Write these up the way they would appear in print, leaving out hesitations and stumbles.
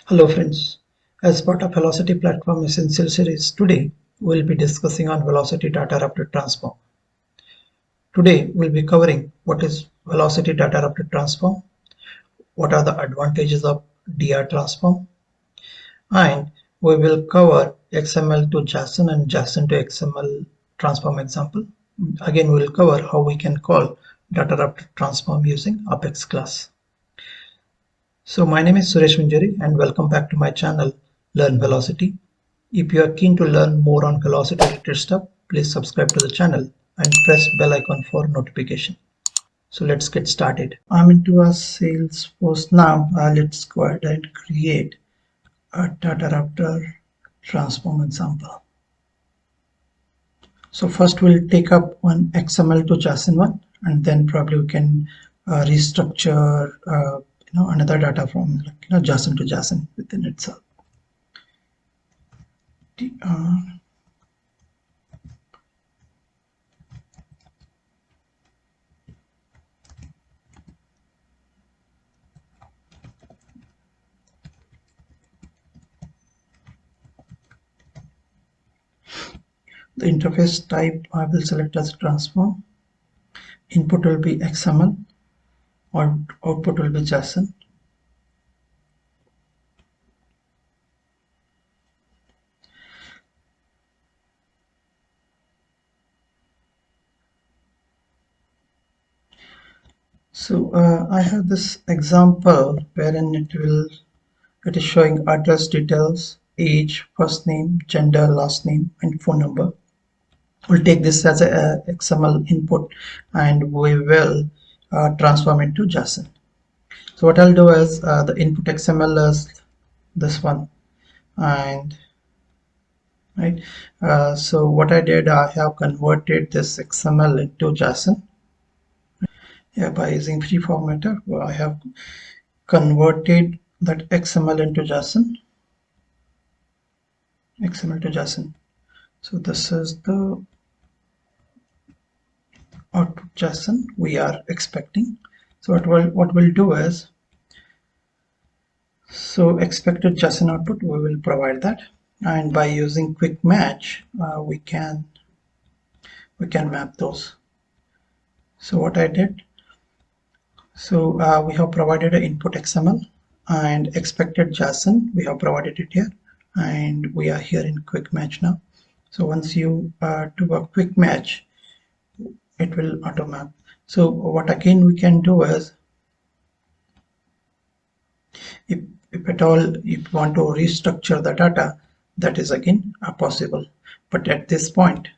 Hello friends, as part of Velocity platform essential series, today we'll be discussing on Velocity DataRaptor transform. Today we'll be covering what is Velocity DataRaptor transform, what are the advantages of DR transform, and we will cover XML to JSON and JSON to XML transform example. Again, we will cover how we can call DataRaptor transform using Apex class. So my name is Suresh Vanjeri and welcome back to my channel Learn Velocity. If you are keen to learn more on velocity related stuff, please subscribe to the channel and press bell icon for notification. So let's get started. I'm into a Salesforce now. Let's go ahead and create a DataRaptor transform example. So first we'll take up one XML to JSON one, and then probably we can restructure another data from JSON to JSON within itself. The interface type I will select as transform. Input will be XML or output will be JSON. So I have this example wherein it is showing address details, age, first name, gender, last name, and phone number. We'll take this as a XML input and we will transform into JSON. So what I'll do is the input XML is this one, and right. So what I did, I have converted this XML into JSON. Yeah, by using free formatter, I have converted that XML into JSON. XML to JSON. So this is the output JSON we are expecting. So what we'll do is, so expected JSON output we will provide that, and by using quick match we can map those. So what I did, so we have provided an input XML and expected JSON we have provided it here, and we are here in quick match now. So once you do a quick match, it will auto map. So what again we can do is, if at all you want to restructure the data, that is again possible, but at this point,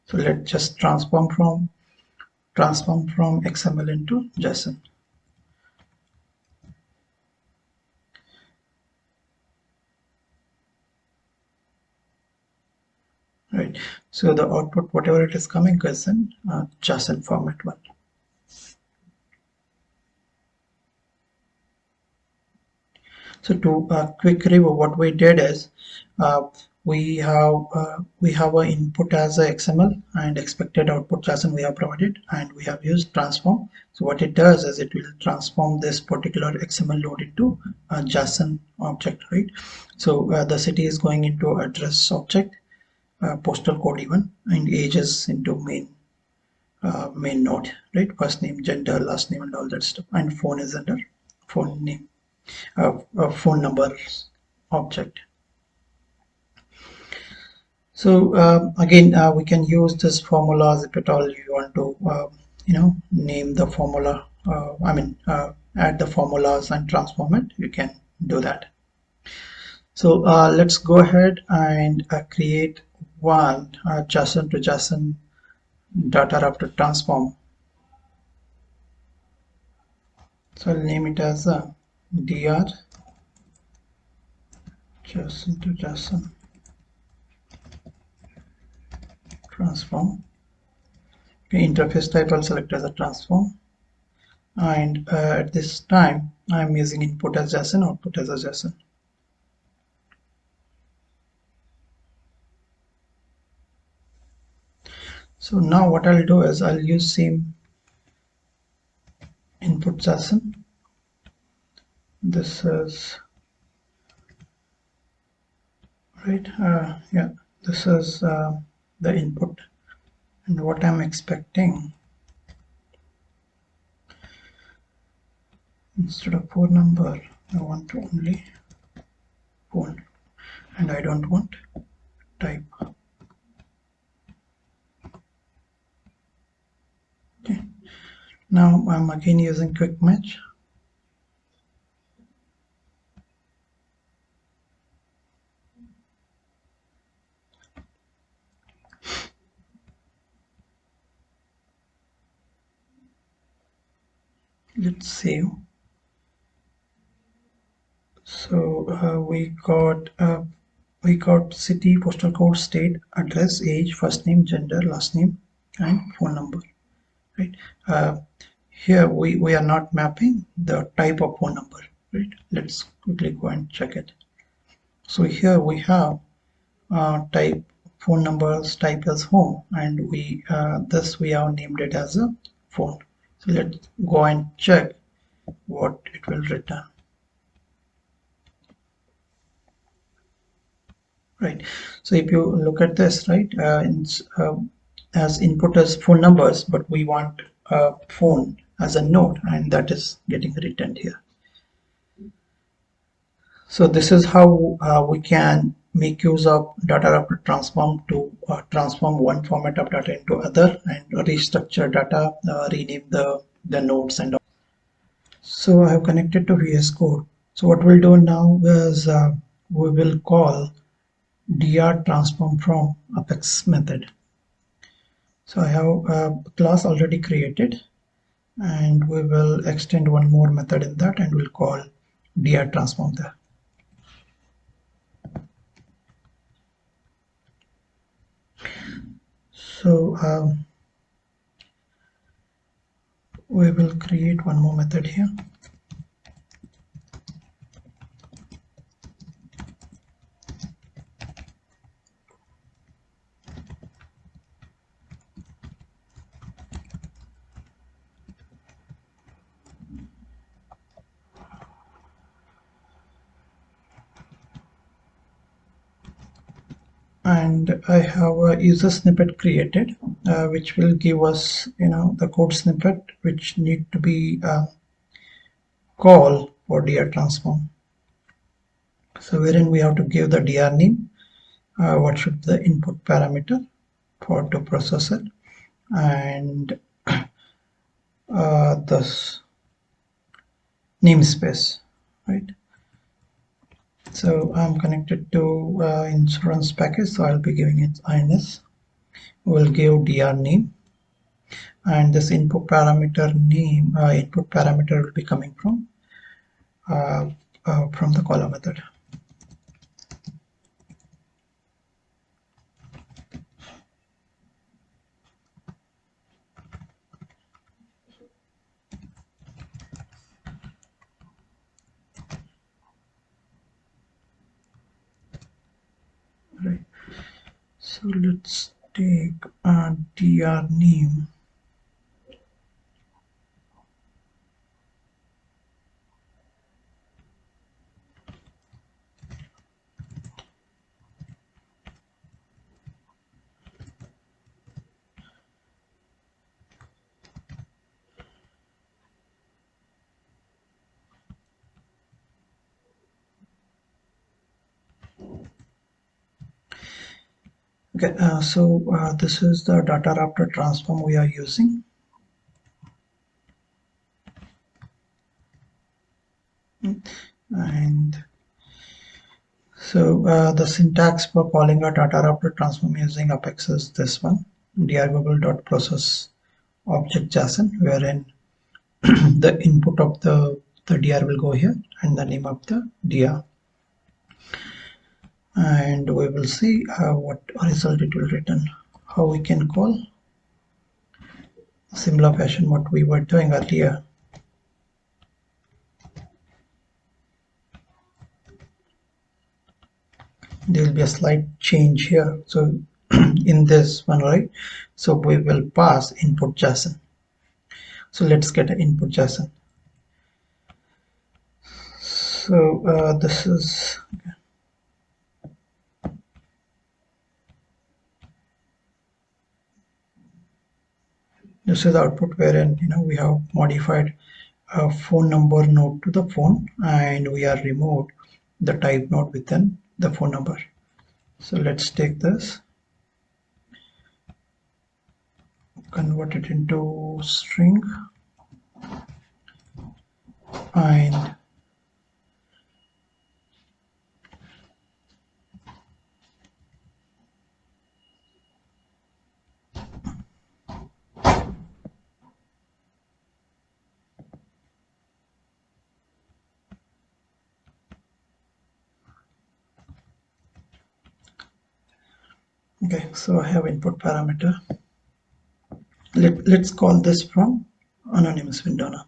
so let's just transform from XML into JSON. Right, so the output, whatever it is coming, is in JSON format one. So to quick review, what we did is we have an input as a XML and expected output JSON we have provided, and we have used transform. So what it does is it will transform this particular XML load into a JSON object, right? So the city is going into address object, postal code even, and ages into main node, right? First name, gender, last name, and all that stuff, and phone is under phone name, phone number object. So again, we can use this formulas if at all you want to name the formula, add the formulas and transform it, you can do that. So let's go ahead and create one JSON to JSON DataRaptor transform. So I'll name it as a DR JSON to JSON transform. Okay, interface type I'll select as a transform, and at this time I'm using input as JSON, output as a JSON. So now what I'll do is I'll use same input JSON this is right. Yeah, this is the input, and what I'm expecting, instead of phone number, I want only phone, and I don't want type. Okay. Now I'm again using quick match. Let's save. So we got city, postal code, state, address, age, first name, gender, last name, and phone number. Right. Here we are not mapping the type of phone number. Right. Let's quickly go and check it. So here we have type phone numbers, type as home, and we have named it as a phone. So let's go and check what it will return. Right. So if you look at this, right, as input as phone numbers, but we want phone as a node, and that is getting returned here. So this is how we can make use of DataRaptor transform to transform one format of data into other and restructure data, rename the nodes and all. So I have connected to VS Code. So what we'll do now is we will call dr transform from apex method. So I have a class already created, and we will extend one more method in that, and we'll call dr transform there. So we will create one more method here. And I have a user snippet created, which will give us, the code snippet which need to be call for dr transform. So wherein we have to give the dr name, what should the input parameter for to process it, and this namespace, right? So I'm connected to insurance package, so I'll be giving it INS. We'll give dr name, and this input parameter name, input parameter will be coming from the caller method. Right. So let's take dr name. Okay, so this is the DataRaptor transform we are using. And so the syntax for calling a DataRaptor transform using Apex is this one: drgoogle.process object JSON, wherein the input of the dr will go here and the name of the dr, and we will see what result it will return. How we can call similar fashion what we were doing earlier. There will be a slight change here. So in this one, right, so we will pass input JSON. So let's get an input JSON. So this is output wherein we have modified a phone number node to the phone, and we are removed the type node within the phone number. So let's take this, convert it into string, and okay, so I have input parameter. Let's call this from anonymous window now.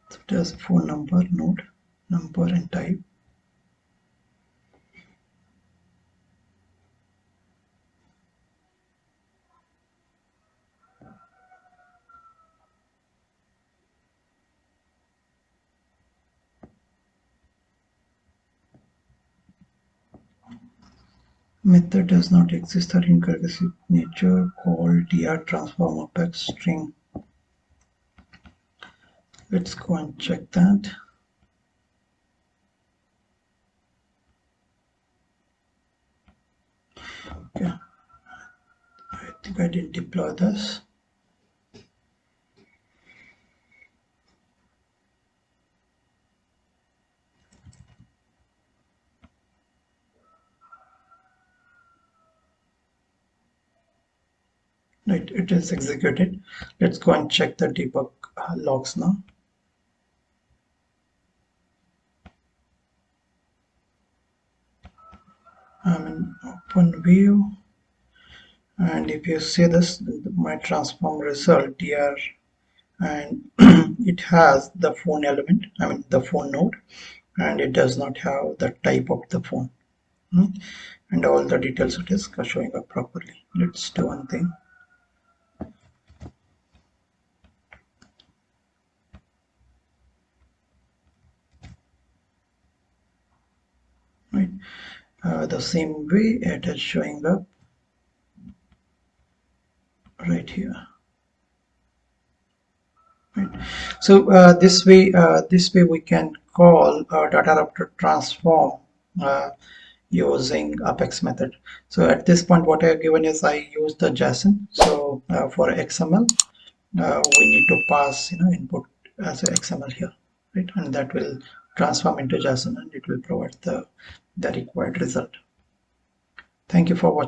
So it has phone number node, number and type. Method does not exist or incorrect signature, call dr transform apex string. Let's go and check that. Okay, I think I didn't deploy this. Right, it is executed. Let's go and check the debug logs now. I'm in open view, and if you see this, my transform result dr, and it has the phone element, the phone node, and it does not have the type of the phone, and all the details it is showing up properly. Let's do one thing. Right, the same way it is showing up right here. Right. So this way we can call DataRaptor transform using Apex method. So at this point, what I have given is I use the JSON. So for XML, we need to pass input as a XML here, right? And that will transform into JSON, and it will provide the required result. Thank you for watching.